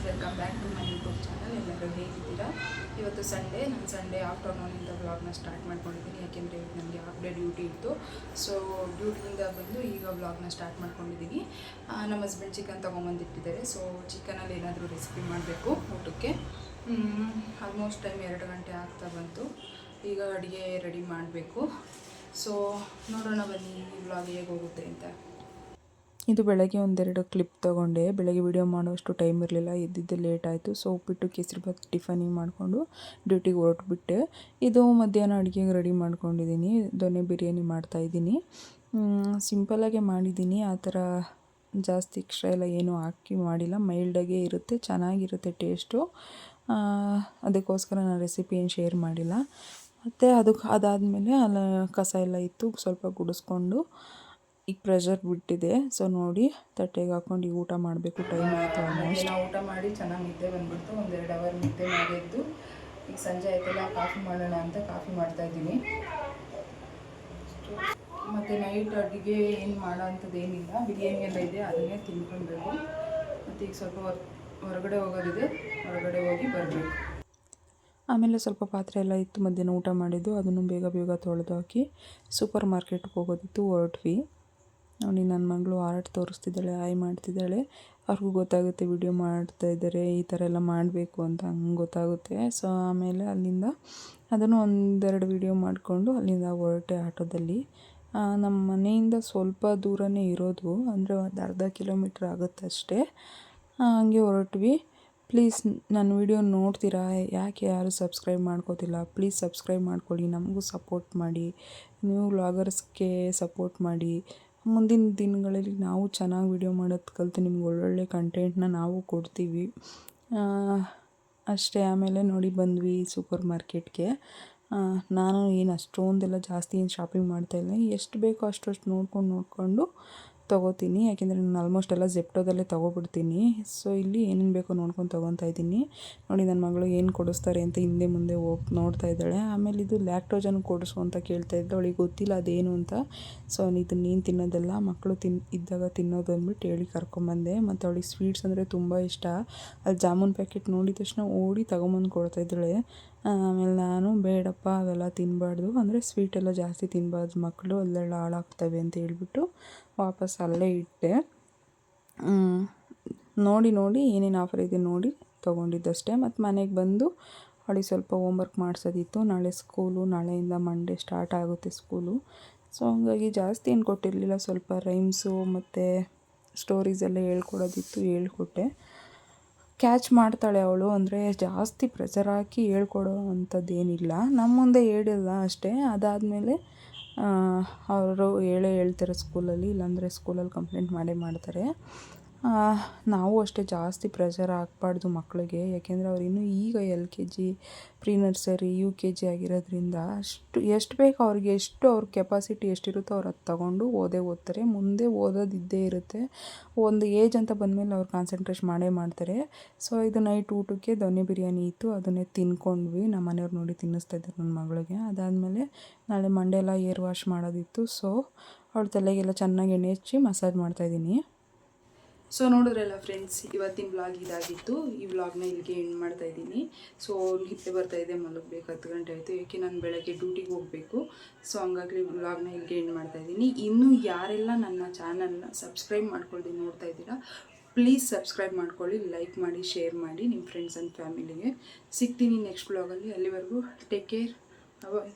Welcome back to my YouTube channel. ಎಲ್ಲರೂ ಹೇಗಿದ್ದೀರಾ? ಇವತ್ತು ಸಂಡೇ, ನಾನು ಸಂಡೇ ಆಫ್ಟರ್ನೂನಿಂದ ವ್ಲಾಗ್ನ ಸ್ಟಾರ್ಟ್ ಮಾಡ್ಕೊಂಡಿದ್ದೀನಿ. ಯಾಕೆಂದರೆ ನನಗೆ ಹಾಫ್ ಡೇ ಡ್ಯೂಟಿ ಇತ್ತು. ಸೊ ಡ್ಯೂಟಿಯಿಂದ ಬಂದು ಈಗ ವ್ಲಾಗ್ನ ಸ್ಟಾರ್ಟ್ ಮಾಡ್ಕೊಂಡಿದ್ದೀನಿ. ನಮ್ಮ ಹಸ್ಬೆಂಡ್ ಚಿಕನ್ ತೊಗೊಂಬಂದಿಟ್ಟಿದ್ದಾರೆ. ಸೊ ಚಿಕನಲ್ಲಿ ಏನಾದರೂ ರೆಸಿಪಿ ಮಾಡಬೇಕು ಊಟಕ್ಕೆ. ಆಲ್ಮೋಸ್ಟ್ ಟೈಮ್ 2 ಗಂಟೆ ಆಗ್ತಾ ಬಂತು. ಈಗ ಅಡುಗೆ ರೆಡಿ ಮಾಡಬೇಕು. ಸೊ ನೋಡೋಣ ಬನ್ನಿ ಈ ವ್ಲಾಗ್ ಹೇಗೆ ಹೋಗುತ್ತೆ ಅಂತ. ಇದು ಬೆಳಗ್ಗೆ ಒಂದೆರಡು ಕ್ಲಿಪ್ ತೊಗೊಂಡೆ. ಬೆಳಗ್ಗೆ ವಿಡಿಯೋ ಮಾಡೋಷ್ಟು ಟೈಮ್ ಇರಲಿಲ್ಲ, ಎದ್ದಿದ್ದೆ ಲೇಟ್ ಆಯಿತು. ಸೊ ಉಪ್ಪಿಟ್ಟು ಕೇಸರಿಬಾತ್ ಟಿಫನಿಗೆ ಮಾಡಿಕೊಂಡು ಡ್ಯೂಟಿಗೆ ಹೊರಟುಬಿಟ್ಟೆ. ಇದು ಮಧ್ಯಾಹ್ನ ಅಡುಗೆಗೆ ರೆಡಿ ಮಾಡ್ಕೊಂಡಿದ್ದೀನಿ. ದೊನ್ನೆ ಬಿರಿಯಾನಿ ಮಾಡ್ತಾಯಿದ್ದೀನಿ. ಸಿಂಪಲ್ಲಾಗೆ ಮಾಡಿದ್ದೀನಿ, ಆ ಥರ ಜಾಸ್ತಿ ಎಕ್ಸ್ಟ್ರಾ ಎಲ್ಲ ಏನೂ ಹಾಕಿ ಮಾಡಿಲ್ಲ. ಮೈಲ್ಡಾಗೇ ಇರುತ್ತೆ, ಚೆನ್ನಾಗಿರುತ್ತೆ ಟೇಸ್ಟು. ಅದಕ್ಕೋಸ್ಕರ ನಾನು ರೆಸಿಪಿ ಏನು ಶೇರ್ ಮಾಡಿಲ್ಲ. ಮತ್ತು ಅದಾದಮೇಲೆ ಅಲ್ಲಿ ಕಸ ಎಲ್ಲ ಇತ್ತು, ಸ್ವಲ್ಪ ಗುಡಿಸ್ಕೊಂಡು ಈಗ ಪ್ರೆಷರ್ ಬಿಟ್ಟಿದೆ. ಸೊ ನೋಡಿ ತಟ್ಟೆಗೆ ಹಾಕೊಂಡು ಈಗ ಊಟ ಮಾಡಬೇಕು. ಟೈಮ್ ಆಯಿತು ಆಲ್ಮೋಸ್ಟ್. ನಾವು ಊಟ ಮಾಡಿ ಚೆನ್ನಾಗಿ ನಿದ್ದೆ ಬಂದುಬಿಡ್ತು. 1-2 ಅವರ್ ನಿದ್ದೆ ಮಾಡಿದ್ದು. ಈಗ ಸಂಜೆ ಆಯ್ತಲ್ಲ, ಕಾಫಿ ಮಾಡೋಣ ಅಂತ ಕಾಫಿ ಮಾಡ್ತಾಯಿದ್ದೀನಿ. ಮತ್ತು ನೈಟ್ ಅಡುಗೆ ಏನು ಮಾಡೋ ಅಂಥದ್ದು ಏನಿಲ್ಲ, ಬಿರಿಯಾನಿ ಎಲ್ಲ ಇದೆ, ಅದನ್ನೇ ತಿನ್ಕೊಳ್ಬೇಕು. ಮತ್ತು ಈಗ ಸ್ವಲ್ಪ ಹೊರಗಡೆ ಹೋಗೋದಿದೆ, ಹೊರಗಡೆ ಹೋಗಿ ಬರಬೇಕು. ಆಮೇಲೆ ಸ್ವಲ್ಪ ಪಾತ್ರೆ ಎಲ್ಲ ಇತ್ತು, ಮಧ್ಯಾಹ್ನ ಊಟ ಮಾಡಿದ್ದು, ಅದನ್ನು ಬೇಗ ಬೇಗ ತೊಳೆದು ಹಾಕಿ ಸೂಪರ್ ಮಾರ್ಕೆಟ್ಗೆ ಹೋಗೋದಿತ್ತು, ಹೊರಟ್ವಿ. ನೋಡಿ ನನ್ನ ಮಗಳು ಆರ್ಟ್ ತೋರಿಸ್ತಿದ್ದಾಳೆ, ಆಯ್ ಮಾಡ್ತಿದ್ದಾಳೆ. ಅವ್ರಿಗೂ ಗೊತ್ತಾಗುತ್ತೆ ವಿಡಿಯೋ ಮಾಡ್ತಾಯಿದ್ದಾರೆ, ಈ ಥರ ಎಲ್ಲ ಮಾಡಬೇಕು ಅಂತ ಹಂಗೆ ಗೊತ್ತಾಗುತ್ತೆ. ಸೊ ಆಮೇಲೆ ಅಲ್ಲಿಂದ ಅದನ್ನು 1-2 ವಿಡಿಯೋ ಮಾಡಿಕೊಂಡು ಅಲ್ಲಿಂದ ಹೊರಟೆ ಆಟೋದಲ್ಲಿ. ನಮ್ಮ ಮನೆಯಿಂದ ಸ್ವಲ್ಪ ದೂರನೇ ಇರೋದು, ಅಂದರೆ ಒಂದು ಅರ್ಧ ಕಿಲೋಮೀಟ್ರ್ ಆಗುತ್ತೆ ಅಷ್ಟೇ. ಹಂಗೆ ಹೊರಟ್ವಿ. ಪ್ಲೀಸ್ ನನ್ನ ವಿಡಿಯೋ ನೋಡ್ತೀರಾ, ಯಾಕೆ ಯಾರು ಸಬ್ಸ್ಕ್ರೈಬ್ ಮಾಡ್ಕೋತಿಲ್ಲ? ಪ್ಲೀಸ್ ಸಬ್ಸ್ಕ್ರೈಬ್ ಮಾಡ್ಕೊಳ್ಳಿ, ನಮಗೂ ಸಪೋರ್ಟ್ ಮಾಡಿ. ನೀವು ವ್ಲಾಗರ್ಸ್ಗೆ ಸಪೋರ್ಟ್ ಮಾಡಿ. ಮುಂದಿನ ದಿನಗಳಲ್ಲಿ ನಾವು ಚೆನ್ನಾಗಿ ವಿಡಿಯೋ ಮಾಡೋದು ಕಲಿತು ನಿಮ್ಗೆ ಒಳ್ಳೊಳ್ಳೆ ಕಂಟೆಂಟ್ನ ನಾವು ಕೊಡ್ತೀವಿ ಅಷ್ಟೇ. ಆಮೇಲೆ ನೋಡಿ ಬಂದ್ವಿ ಸೂಪರ್ ಮಾರ್ಕೆಟ್ಗೆ. ನಾನು ಏನು ಅಷ್ಟೊಂದೆಲ್ಲ ಜಾಸ್ತಿ ಏನು ಶಾಪಿಂಗ್ ಮಾಡ್ತಾಯಿಲ್ಲ, ಎಷ್ಟು ಬೇಕೋ ಅಷ್ಟು ನೋಡಿಕೊಂಡು ತೊಗೋತೀನಿ. ಯಾಕೆಂದರೆ ನಾನು ಆಲ್ಮೋಸ್ಟ್ ಎಲ್ಲ ಜೆಪ್ಟೋದಲ್ಲೇ ತೊಗೊಬಿಡ್ತೀನಿ. ಸೊ ಇಲ್ಲಿ ಏನೇನು ಬೇಕೋ ನೋಡ್ಕೊಂಡು ತೊಗೊತಾ ಇದ್ದೀನಿ. ನೋಡಿ ನನ್ನ ಮಗಳು ಏನು ಕೊಡಿಸ್ತಾರೆ ಅಂತ ಹಿಂದೆ ಮುಂದೆ ಹೋಗಿ ನೋಡ್ತಾ ಇದ್ದಾಳೆ. ಆಮೇಲೆ ಇದು ಲ್ಯಾಕ್ಟೋಜನ್ ಕೊಡಿಸು ಅಂತ ಕೇಳ್ತಾ ಇದ್ದೆ, ಅವಳಿಗೆ ಗೊತ್ತಿಲ್ಲ ಅದೇನು ಅಂತ. ಸೊ ಇದು ನೀನು ತಿನ್ನೋದೆಲ್ಲ ಮಕ್ಕಳು ಇದ್ದಾಗ ತಿನ್ನೋದು ಅಂದ್ಬಿಟ್ಟು ಹೇಳಿ ಕರ್ಕೊಂಬಂದೆ. ಮತ್ತು ಅವಳಿಗೆ ಸ್ವೀಟ್ಸ್ ಅಂದರೆ ತುಂಬ ಇಷ್ಟ. ಅಲ್ಲಿ ಜಾಮೂನ್ ಪ್ಯಾಕೆಟ್ ನೋಡಿದ ತಕ್ಷಣ ಓಡಿ ತಗೊಂಬಂದು ಕೊಡ್ತಾ ಇದ್ದಾಳೆ. ಆಮೇಲೆ ನಾನು ಬೇಡಪ್ಪ ಅವೆಲ್ಲ ತಿನ್ನಬಾರ್ದು, ಅಂದರೆ ಸ್ವೀಟೆಲ್ಲ ಜಾಸ್ತಿ ತಿನ್ನಬಾರ್ದು ಮಕ್ಕಳು, ಅಲ್ಲೆಲ್ಲ ಹಾಳಾಗ್ತವೆ ಅಂತ ಹೇಳ್ಬಿಟ್ಟು ವಾಪಸ್ ಅಲ್ಲೇ ಇಟ್ಟೆ. ನೋಡಿ ಏನೇನು ಆಫರ್ ಇದೆ ನೋಡಿ ತೊಗೊಂಡಿದ್ದಷ್ಟೇ. ಮತ್ತು ಮನೆಗೆ ಬಂದು ಅವಳಿಗೆ ಸ್ವಲ್ಪ ಹೋಮ್ವರ್ಕ್ ಮಾಡಿಸೋದಿತ್ತು. ನಾಳೆ ಸ್ಕೂಲು, ನಾಳೆಯಿಂದ ಮಂಡೇ ಸ್ಟಾರ್ಟ್ ಆಗುತ್ತೆ ಸ್ಕೂಲು. ಸೊ ಹಂಗಾಗಿ ಜಾಸ್ತಿ ಏನು ಕೊಟ್ಟಿರಲಿಲ್ಲ, ಸ್ವಲ್ಪ ರೈಮ್ಸು ಮತ್ತು ಸ್ಟೋರೀಸ್ ಎಲ್ಲ ಹೇಳ್ಕೊಡೋದಿತ್ತು, ಹೇಳ್ಕೊಟ್ಟೆ. ಕ್ಯಾಚ್ ಮಾಡ್ತಾಳೆ ಅವಳು, ಅಂದರೆ ಜಾಸ್ತಿ ಪ್ರೆಷರ್ ಹಾಕಿ ಹೇಳ್ಕೊಡೋ ಅಂಥದ್ದೇನಿಲ್ಲ, ನಮ್ಮ ಮುಂದೆ ಹೇಳಿಲ್ಲ ಅಷ್ಟೇ. ಅದಾದಮೇಲೆ ಅವರು ಹೇಳ್ತಾರೆ ಸ್ಕೂಲಲ್ಲಿ, ಇಲ್ಲಾಂದರೆ ಸ್ಕೂಲಲ್ಲಿ ಕಂಪ್ಲೇಂಟ್ ಮಾಡ್ತಾರೆ. ನಾವು ಅಷ್ಟೇ ಜಾಸ್ತಿ ಪ್ರೆಷರ್ ಹಾಕ್ಬಾರ್ದು ಮಕ್ಕಳಿಗೆ. ಯಾಕೆಂದರೆ ಅವ್ರು ಇನ್ನೂ ಈಗ LKG, ಪ್ರೀ ನರ್ಸರಿ, UKG ಆಗಿರೋದ್ರಿಂದ ಎಷ್ಟು ಬೇಕು ಅವ್ರಿಗೆ, ಎಷ್ಟು ಅವ್ರ ಕೆಪಾಸಿಟಿ ಎಷ್ಟಿರುತ್ತೋ ಅವ್ರು ಅದು ತಗೊಂಡು ಓದ್ತಾರೆ. ಮುಂದೆ ಓದೋದಿದ್ದೇ ಇರುತ್ತೆ. ಒಂದು ಏಜ್ ಅಂತ ಬಂದಮೇಲೆ ಅವ್ರು ಕಾನ್ಸಂಟ್ರೇಟ್ ಮಾಡ್ತಾರೆ. ಸೊ ಇದು ನೈಟ್ ಊಟಕ್ಕೆ ದೊನ್ನೆ ಬಿರಿಯಾನಿ ಇತ್ತು, ಅದನ್ನೇ ತಿನ್ಕೊಂಡ್ವಿ. ನಮ್ಮ ಮನೆಯವ್ರು ನೋಡಿ ತಿನ್ನಿಸ್ತಾ ಇದ್ದಾರೆ ನನ್ನ ಮಗಳಿಗೆ. ಅದಾದಮೇಲೆ ನಾಳೆ ಮಂಡೇ ಎಲ್ಲ ಏರ್ ವಾಶ್ ಮಾಡೋದಿತ್ತು. ಸೊ ಅವಳ ತಲೆಗೆಲ್ಲ ಚೆನ್ನಾಗಿ ಎಣ್ಣೆ ಹಚ್ಚಿ ಮಸಾಜ್ ಮಾಡ್ತಾಯಿದ್ದೀನಿ. ಸೊ ನೋಡಿದ್ರಲ್ಲ ಫ್ರೆಂಡ್ಸ್, ಇವತ್ತಿನ ವ್ಲಾಗ್ ಇದಾಗಿತ್ತು. ಈ ವ್ಲಾಗ್ನ ಇಲ್ಲಿಗೆ ಎಂಡ್ ಮಾಡ್ತಾಯಿದ್ದೀನಿ. ಸೊ ನಿದ್ದೆ ಬರ್ತಾಯಿದೆ, ಮಲಗಬೇಕು, 10 ಗಂಟೆ ಆಯಿತು. ಏಕೆ ನಾನು ಬೆಳಗ್ಗೆ ಡ್ಯೂಟಿಗೆ ಹೋಗಬೇಕು. ಸೊ ಹಂಗಾಗಿ ವ್ಲಾಗ್ನ ಇಲ್ಲಿಗೆ ಎಂಡ್ ಮಾಡ್ತಾಯಿದ್ದೀನಿ. ಇನ್ನೂ ಯಾರೆಲ್ಲ ನನ್ನ ಚಾನಲ್ನ ಸಬ್ಸ್ಕ್ರೈಬ್ ಮಾಡ್ಕೊಳ್ಳಿ ನೋಡ್ತಾ ಇದ್ದೀರಾ, ಪ್ಲೀಸ್ ಸಬ್ಸ್ಕ್ರೈಬ್ ಮಾಡ್ಕೊಳ್ಳಿ, ಲೈಕ್ ಮಾಡಿ, ಶೇರ್ ಮಾಡಿ ನಿಮ್ಮ ಫ್ರೆಂಡ್ಸ್ ಆ್ಯಂಡ್ ಫ್ಯಾಮಿಲಿಗೆ. ಸಿಗ್ತೀನಿ ನೆಕ್ಸ್ಟ್ ವ್ಲಾಗಲ್ಲಿ. ಅಲ್ಲಿವರೆಗೂ ಟೇಕ್ ಕೇರ್, ಬಾಯ್.